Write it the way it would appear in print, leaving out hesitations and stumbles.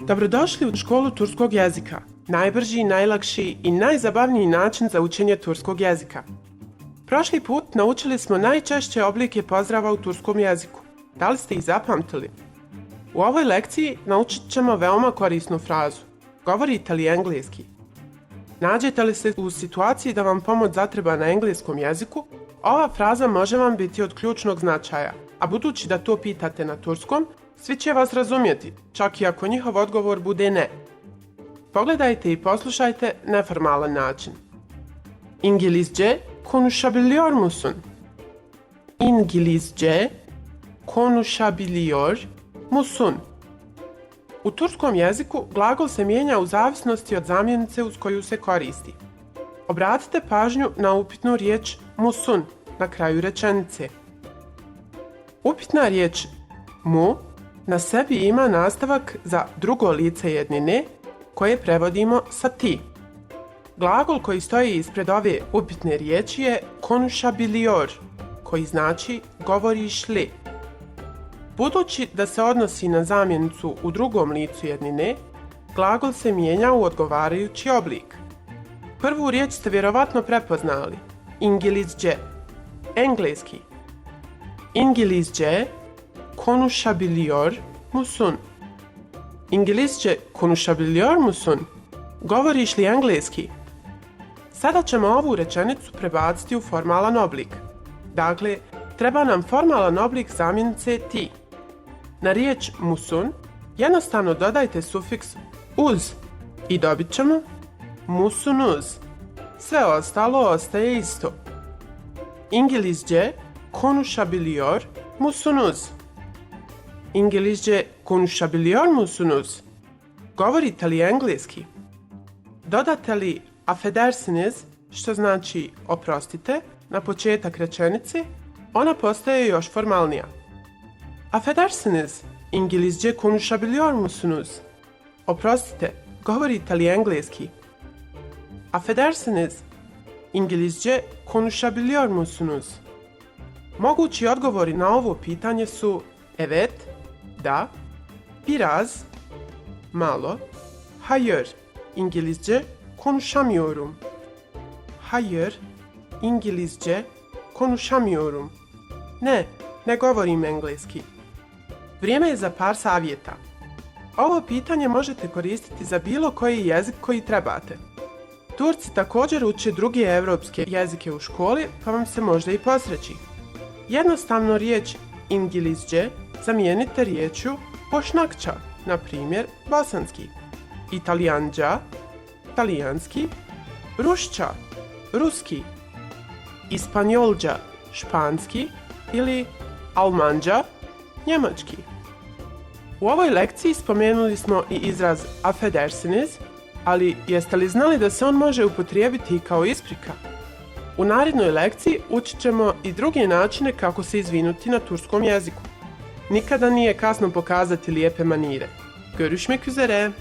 Dobrodošli u školu turskog jezika. Najbrži, najlakši i najzabavniji način za učenje turskog jezika. Prošli put naučili smo najčešće oblike pozdrava u turskom jeziku. Da li ste ih zapamtili? U ovoj lekciji naučit ćemo veoma korisnu frazu. Govorite li engleski? Nađete li se u situaciji da vam pomoć zatreba na engleskom jeziku, ova fraza može vam biti od ključnog značaja, a budući da to pitate na turskom, svi će vas razumjeti, čak i ako njihov odgovor bude ne. Pogledajte i poslušajte neformalan način. İngilizce konuşabiliyor musun? İngilizce konuşabiliyor musun? U turskom jeziku glagol se mijenja u zavisnosti od zamjenice uz koju se koristi. Obratite pažnju na upitnu riječ musun na kraju rečenice. Upitna riječ mu na sebi ima nastavak za drugo lice jednine koje prevodimo sa ti. Glagol koji stoji ispred ove upitne riječi je konuşabiliyor, koji znači govoriš li. Budući da se odnosi na zamjenicu u drugom licu jednine, glagol se mijenja u odgovarajući oblik. Prvu riječ ste vjerovatno prepoznali. İngilizce, engleski. İngilizce konuşabiliyor musun? İngilizce konuşabiliyor musun? Govoriš li engleski? Sada ćemo ovu rečenicu prebaciti u formalan oblik. Dakle, treba nam formalan oblik zamjenice ti. Na riječ musun jednostavno dodajte sufiks uz i dobit ćemo musunuz. Sve ostalo ostaje isto. İngilizce konuşabiliyor musunuz? İngilizce konuşabiliyor musunuz? Govorite li engleski? Dodate li affedersiniz, što znači oprostite, na početak rečenice, ona postaje još formalnija. Affedersiniz, İngilizce konuşabiliyor musunuz? Oprostite, govorite li engleski? Affedersiniz, İngilizce konuşabiliyor musunuz? Mogući odgovori na ovo pitanje su evet, da, biraz, malo, hayır, İngilizce konuşamıyorum. Hayır, İngilizce konuşamıyorum. Ne govorim engleski. Vrijeme je za par savjeta. Ovo pitanje možete koristiti za bilo koji jezik koji trebate. Turci također uče druge evropske jezike u školi, pa vam se možda i posreći. Jednostavno riječ İngilizce zamijenite riječju bošnakča, na primjer bosanski, italijanđa, talijanski, rušća, ruski, ispanjolđa, španski ili almanđa, njemački. U ovoj lekciji spomenuli smo i izraz affedersiniz, ali jeste li znali da se on može upotrijebiti i kao isprika? U narednoj lekciji učit ćemo i druge načine kako se izvinuti na turskom jeziku. Nikada nije kasno pokazati lijepe manire. Görüşmek üzere!